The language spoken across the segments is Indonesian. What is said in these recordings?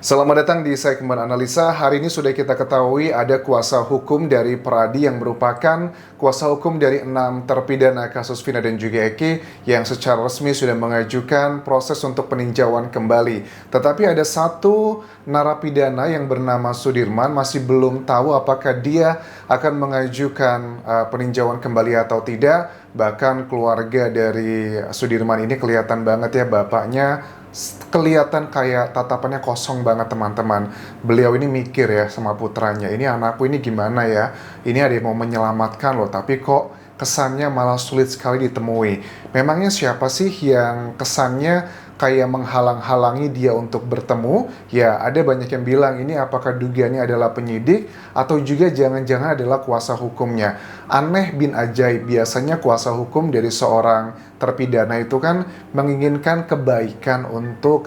Selamat datang di segmen analisa. Hari ini sudah kita ketahui ada kuasa hukum dari Peradi yang merupakan kuasa hukum dari 6 terpidana kasus Vina dan juga Eki yang secara resmi sudah mengajukan proses untuk peninjauan kembali. Tetapi ada satu narapidana yang bernama Sudirman masih belum tahu apakah dia akan mengajukan peninjauan kembali atau tidak. Bahkan keluarga dari Sudirman ini kelihatan banget ya, bapaknya kelihatan kayak tatapannya kosong banget teman-teman. Beliau ini mikir ya sama putranya, ini anakku ini gimana ya, ini ada yang mau menyelamatkan loh, tapi kok kesannya malah sulit sekali ditemui. Memangnya siapa sih yang kesannya kayak menghalang-halangi dia untuk bertemu? Ya, ada banyak yang bilang ini apakah dugaannya adalah penyidik atau juga jangan-jangan adalah kuasa hukumnya. Aneh bin ajaib, biasanya kuasa hukum dari seorang terpidana itu kan menginginkan kebaikan untuk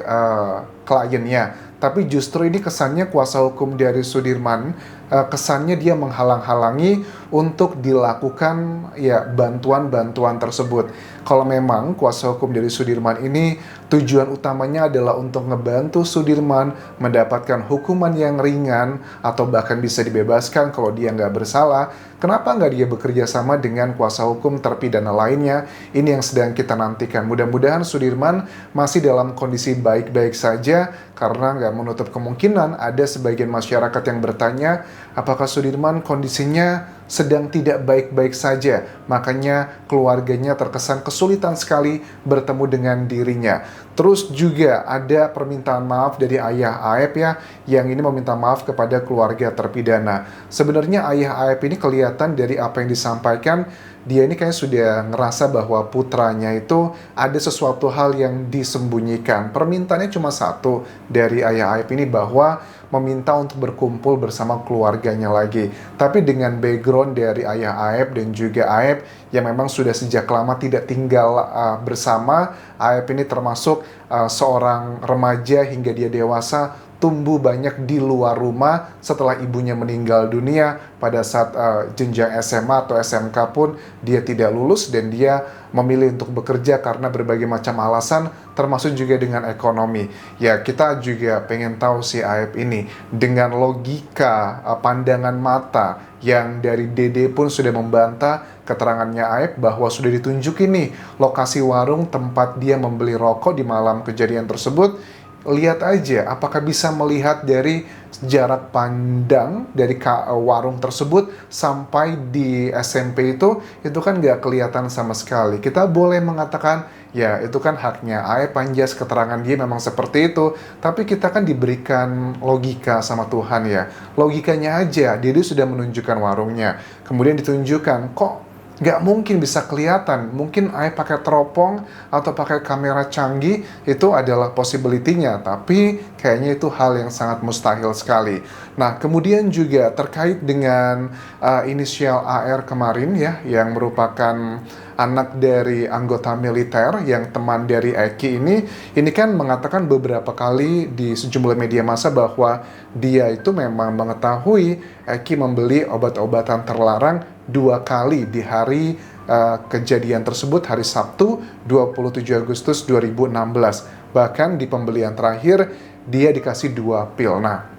kliennya. Tapi justru ini kesannya kuasa hukum dari Sudirman, kesannya dia menghalang-halangi untuk dilakukan ya bantuan-bantuan tersebut. Kalau memang kuasa hukum dari Sudirman ini tujuan utamanya adalah untuk ngebantu Sudirman mendapatkan hukuman yang ringan atau bahkan bisa dibebaskan kalau dia nggak bersalah, kenapa nggak dia bekerja sama dengan kuasa hukum terpidana lainnya? Ini yang sedang kita nantikan. Mudah-mudahan Sudirman masih dalam kondisi baik-baik saja, karena nggak menutup kemungkinan ada sebagian masyarakat yang bertanya apakah Sudirman kondisinya sedang tidak baik-baik saja, makanya keluarganya terkesan kesulitan sekali bertemu dengan dirinya. Terus juga ada permintaan maaf dari ayah Aep ya, yang ini meminta maaf kepada keluarga terpidana. Sebenarnya ayah Aep ini kelihatan dari apa yang disampaikan, dia ini kayak sudah ngerasa bahwa putranya itu ada sesuatu hal yang disembunyikan. Permintaannya cuma satu dari ayah Aep ini, bahwa meminta untuk berkumpul bersama keluarganya lagi. Tapi dengan background dari ayah Aep dan juga Aep yang memang sudah sejak lama tidak tinggal bersama, Aep ini termasuk seorang remaja hingga dia dewasa tumbuh banyak di luar rumah setelah ibunya meninggal dunia. Pada saat jenjang SMA atau SMK pun dia tidak lulus dan dia memilih untuk bekerja karena berbagai macam alasan, termasuk juga dengan ekonomi. Ya, kita juga pengen tahu si Aep ini dengan logika pandangan mata yang dari Dede pun sudah membantah keterangannya Aep bahwa sudah ditunjukin nih lokasi warung tempat dia membeli rokok di malam kejadian tersebut. Lihat aja apakah bisa melihat dari jarak pandang dari warung tersebut sampai di SMP itu kan nggak kelihatan sama sekali. Kita boleh mengatakan ya itu kan haknya Aep, panjas keterangan dia memang seperti itu, tapi kita kan diberikan logika sama Tuhan ya. Logikanya aja dia sudah menunjukkan warungnya, kemudian ditunjukkan kok nggak mungkin bisa kelihatan. Mungkin Aep pakai teropong atau pakai kamera canggih, itu adalah possibility-nya, tapi kayaknya itu hal yang sangat mustahil sekali. Nah, kemudian juga terkait dengan inisial AR kemarin ya, yang merupakan anak dari anggota militer yang teman dari Eki ini kan mengatakan beberapa kali di sejumlah media massa bahwa dia itu memang mengetahui Eki membeli obat-obatan terlarang 2 kali di hari kejadian tersebut, hari Sabtu 27 Agustus 2016. Bahkan di pembelian terakhir dia dikasih 2 pil. Nah,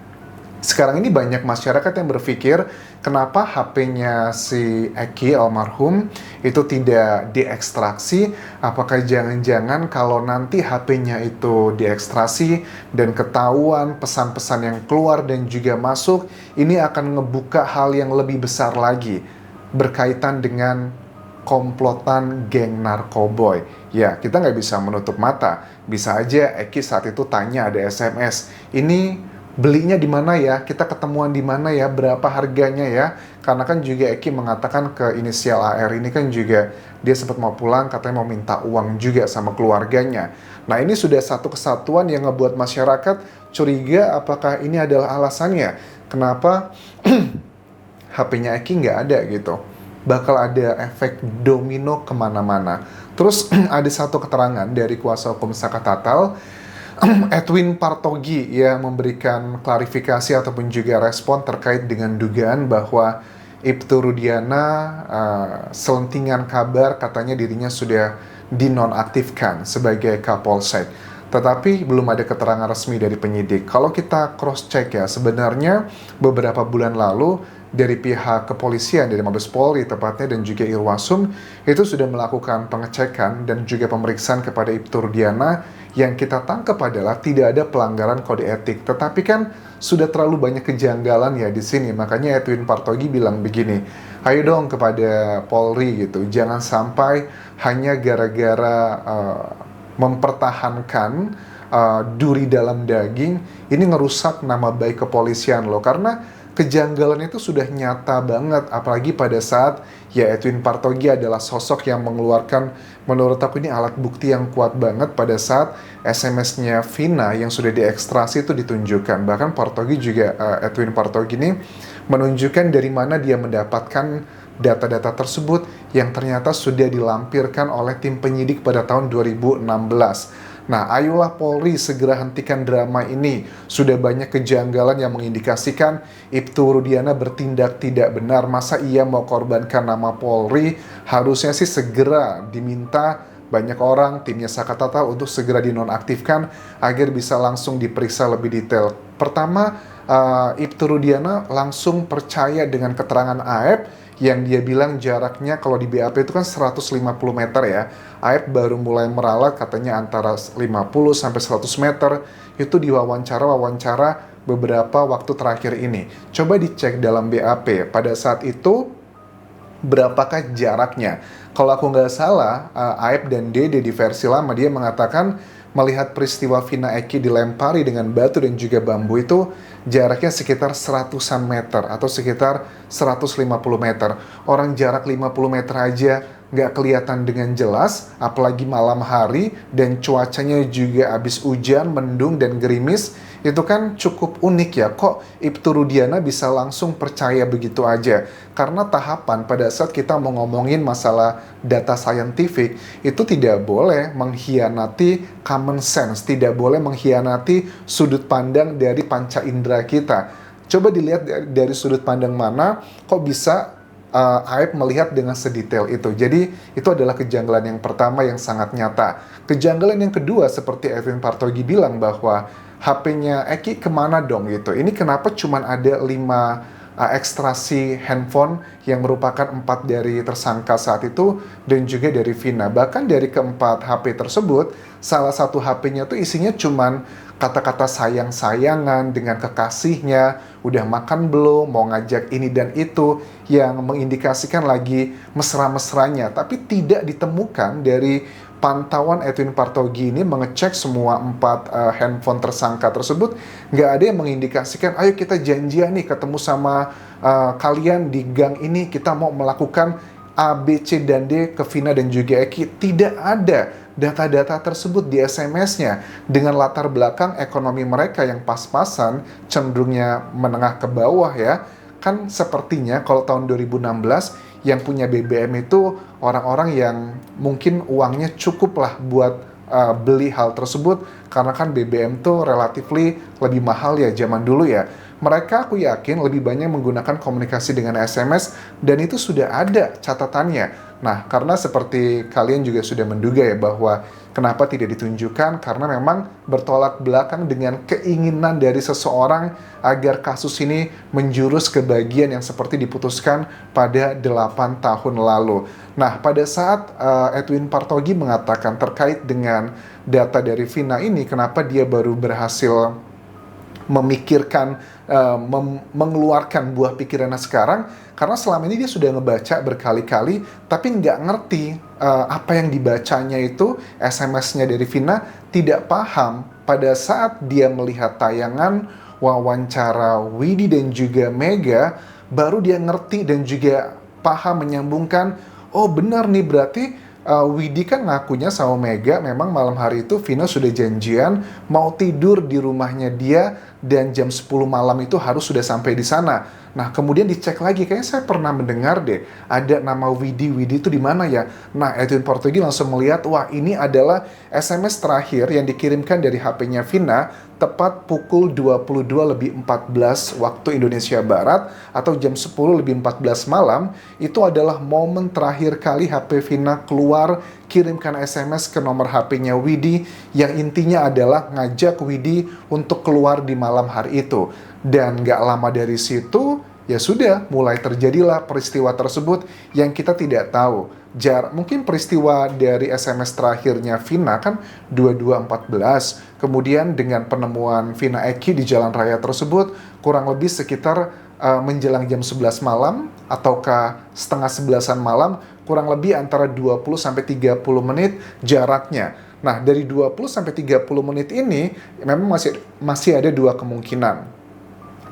sekarang ini banyak masyarakat yang berpikir kenapa HP-nya si Eki almarhum itu tidak diekstraksi. Apakah jangan-jangan kalau nanti HP-nya itu diekstrasi dan ketahuan pesan-pesan yang keluar dan juga masuk, ini akan ngebuka hal yang lebih besar lagi berkaitan dengan komplotan geng narkoboy. Ya, kita nggak bisa menutup mata. Bisa aja Eki saat itu tanya, ada SMS, ini belinya di mana ya? Kita ketemuan di mana ya? Berapa harganya ya? Karena kan juga Eki mengatakan ke inisial AR ini kan juga dia sempat mau pulang, katanya mau minta uang juga sama keluarganya. Nah, ini sudah satu kesatuan yang ngebuat masyarakat curiga apakah ini adalah alasannya. Kenapa HP-nya Eki nggak ada gitu. Bakal ada efek domino kemana-mana. Terus ada satu keterangan dari kuasa hukum Saka Tatal, Edwin Partogi, yang memberikan klarifikasi ataupun juga respon terkait dengan dugaan bahwa Ibtu Rudiana selentingan kabar katanya dirinya sudah dinonaktifkan sebagai Kapolsek. tetapi belum ada keterangan resmi dari penyidik. Kalau kita cross check ya, sebenarnya beberapa bulan lalu dari pihak kepolisian, dari Mabes Polri tepatnya dan juga Irwasum itu sudah melakukan pengecekan dan juga pemeriksaan kepada Ibtu Rudiana. Yang kita tangkap adalah tidak ada pelanggaran kode etik, tetapi kan sudah terlalu banyak kejanggalan ya di sini. Makanya Edwin Partogi bilang begini, ayo dong kepada Polri gitu, jangan sampai hanya gara-gara mempertahankan duri dalam daging ini ngerusak nama baik kepolisian loh, karena kejanggalan itu sudah nyata banget, apalagi pada saat ya Edwin Partogi adalah sosok yang mengeluarkan, menurut aku ini alat bukti yang kuat banget pada saat SMS-nya Vina yang sudah diekstrasi itu ditunjukkan. Bahkan Partogi juga, Edwin Partogi ini menunjukkan dari mana dia mendapatkan data-data tersebut yang ternyata sudah dilampirkan oleh tim penyidik pada tahun 2016. Nah, ayolah Polri segera hentikan drama ini. Sudah banyak kejanggalan yang mengindikasikan Ibtu Rudiana bertindak tidak benar. Masa ia mau korbankan nama Polri? Harusnya sih segera diminta banyak orang, timnya Sakatata untuk segera dinonaktifkan agar bisa langsung diperiksa lebih detail. Pertama, Ibtu Rudiana langsung percaya dengan keterangan Aep yang dia bilang jaraknya kalau di BAP itu kan 150 meter ya. Aep baru mulai meralat katanya antara 50 sampai 100 meter itu di wawancara beberapa waktu terakhir ini. Coba dicek dalam BAP pada saat itu berapakah jaraknya. Kalau aku nggak salah, Aep dan Dede di versi lama dia mengatakan melihat peristiwa Vina Eki dilempari dengan batu dan juga bambu itu jaraknya sekitar 100-an meter atau sekitar 150 meter. Orang jarak 50 meter aja nggak kelihatan dengan jelas, apalagi malam hari dan cuacanya juga habis hujan, mendung dan gerimis. Itu kan cukup unik ya, kok Ibtu Rudiana bisa langsung percaya begitu aja. Karena tahapan pada saat kita mau ngomongin masalah data saintifik, itu tidak boleh mengkhianati common sense, tidak boleh mengkhianati sudut pandang dari panca indera kita. Coba dilihat dari sudut pandang mana, kok bisa Aep melihat dengan sedetail itu. Jadi itu adalah kejanggalan yang pertama yang sangat nyata. Kejanggalan yang kedua seperti Edwin Partogi bilang bahwa HP-nya Eki kemana dong gitu. Ini kenapa cuman ada 5 ekstrasi handphone yang merupakan 4 dari tersangka saat itu dan juga dari Vina. Bahkan dari keempat HP tersebut, salah satu HP-nya tuh isinya cuman kata-kata sayang-sayangan dengan kekasihnya, udah makan belum, mau ngajak ini dan itu, yang mengindikasikan lagi mesra-mesranya. Tapi tidak ditemukan dari pantauan Edwin Partogi ini mengecek semua 4 handphone tersangka tersebut, nggak ada yang mengindikasikan, ayo kita janjian nih ketemu sama kalian di gang ini, kita mau melakukan A, B, C, dan D ke Vina dan juga Eki. Tidak ada data-data tersebut di SMS-nya dengan latar belakang ekonomi mereka yang pas-pasan, cenderungnya menengah ke bawah ya. Kan sepertinya kalau tahun 2016 yang punya BBM itu orang-orang yang mungkin uangnya cukup lah buat beli hal tersebut, karena kan BBM tuh relatively lebih mahal ya zaman dulu ya. Mereka aku yakin lebih banyak menggunakan komunikasi dengan SMS dan itu sudah ada catatannya. Nah, karena seperti kalian juga sudah menduga ya bahwa kenapa tidak ditunjukkan, karena memang bertolak belakang dengan keinginan dari seseorang agar kasus ini menjurus ke bagian yang seperti diputuskan pada 8 tahun lalu. Nah, pada saat Edwin Partogi mengatakan terkait dengan data dari Vina ini, kenapa dia baru berhasil memikirkan, mengeluarkan buah pikirannya sekarang, karena selama ini dia sudah ngebaca berkali-kali tapi nggak ngerti apa yang dibacanya itu SMS-nya dari Vina, tidak paham. Pada saat dia melihat tayangan wawancara Widi dan juga Mega, baru dia ngerti dan juga paham menyambungkan, oh benar nih berarti Widi kan ngakunya sama Mega memang malam hari itu Vina sudah janjian mau tidur di rumahnya dia dan jam 10 malam itu harus sudah sampai di sana. Nah, kemudian dicek lagi, kayaknya saya pernah mendengar deh ada nama Widi itu di mana ya? Nah, Edwin Partogi langsung melihat, wah ini adalah SMS terakhir yang dikirimkan dari HP-nya Vina tepat pukul 22:14 waktu Indonesia Barat atau jam 10:14 malam, itu adalah momen terakhir kali HP Vina keluar kirimkan SMS ke nomor HP-nya Widi yang intinya adalah ngajak Widi untuk keluar di malam hari itu. Dan gak lama dari situ, ya sudah mulai terjadilah peristiwa tersebut yang kita tidak tahu. Mungkin peristiwa dari SMS terakhirnya Vina kan 22:14. Kemudian dengan penemuan Vina Eki di jalan raya tersebut kurang lebih sekitar menjelang jam 11 malam ataukah setengah 11-an malam, kurang lebih antara 20-30 menit jaraknya. Nah, dari 20-30 menit ini memang masih ada dua kemungkinan.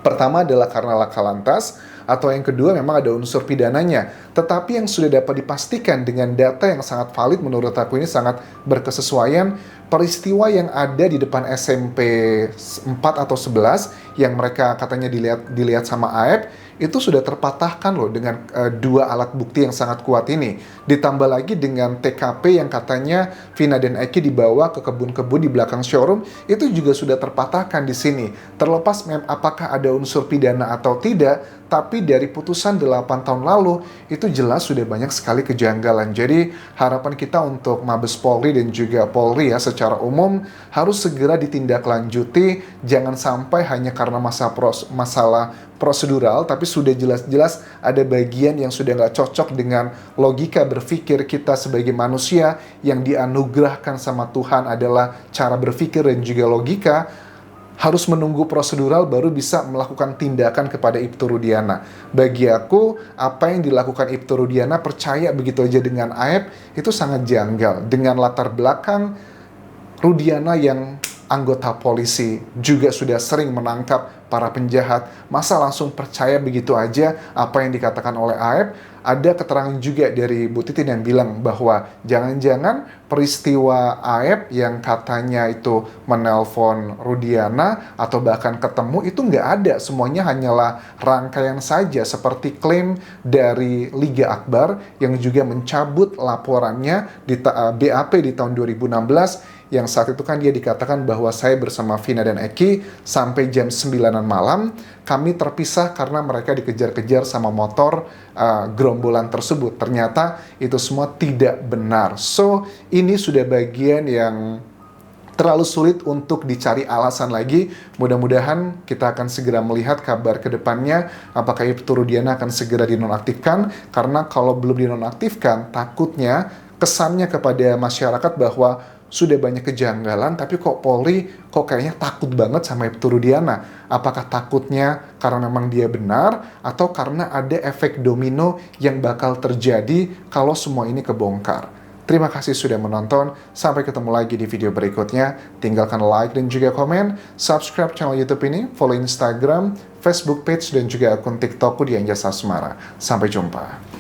Pertama adalah karena laka lantas, atau yang kedua memang ada unsur pidananya. Tetapi yang sudah dapat dipastikan dengan data yang sangat valid, menurut aku ini sangat berkesesuaian, peristiwa yang ada di depan SMP 4 atau 11 yang mereka katanya dilihat sama Aep, itu sudah terpatahkan loh dengan dua alat bukti yang sangat kuat ini. Ditambah lagi dengan TKP yang katanya Vina dan Eki dibawa ke kebun-kebun di belakang showroom, itu juga sudah terpatahkan di sini. Terlepas apakah ada unsur pidana atau tidak, tapi dari putusan 8 tahun lalu, itu jelas sudah banyak sekali kejanggalan. Jadi harapan kita untuk Mabes Polri dan juga Polri ya secara umum harus segera ditindaklanjuti, jangan sampai hanya karena masalah prosedural, tapi sudah jelas-jelas ada bagian yang sudah nggak cocok dengan logika berpikir kita sebagai manusia yang dianugerahkan sama Tuhan adalah cara berpikir dan juga logika, harus menunggu prosedural baru bisa melakukan tindakan kepada Ibtu Rudiana. Bagi aku, apa yang dilakukan Ibtu Rudiana percaya begitu aja dengan Aep, itu sangat janggal. Dengan latar belakang Rudiana yang anggota polisi, juga sudah sering menangkap para penjahat, masa langsung percaya begitu aja apa yang dikatakan oleh Aep? Ada keterangan juga dari Bu Titin yang bilang bahwa jangan-jangan peristiwa Aep yang katanya itu menelpon Rudiana atau bahkan ketemu itu nggak ada, semuanya hanyalah rangkaian saja seperti klaim dari Liga Akbar yang juga mencabut laporannya di BAP di tahun 2016 yang saat itu kan dia dikatakan bahwa saya bersama Vina dan Eki sampai jam 9-an malam, kami terpisah karena mereka dikejar-kejar sama motor gerombolan tersebut. Ternyata itu semua tidak benar. So, ini sudah bagian yang terlalu sulit untuk dicari alasan lagi. Mudah-mudahan kita akan segera melihat kabar ke depannya apakah Ibtu Rudiana akan segera dinonaktifkan, karena kalau belum dinonaktifkan takutnya kesannya kepada masyarakat bahwa sudah banyak kejanggalan, tapi kok Polri kok kayaknya takut banget sama Ibtu Rudiana. Apakah takutnya karena memang dia benar, atau karena ada efek domino yang bakal terjadi kalau semua ini kebongkar? Terima kasih sudah menonton, sampai ketemu lagi di video berikutnya. Tinggalkan like dan juga komen, subscribe channel YouTube ini, follow Instagram, Facebook page, dan juga akun TikTokku di Anjas Asmara. Sampai jumpa.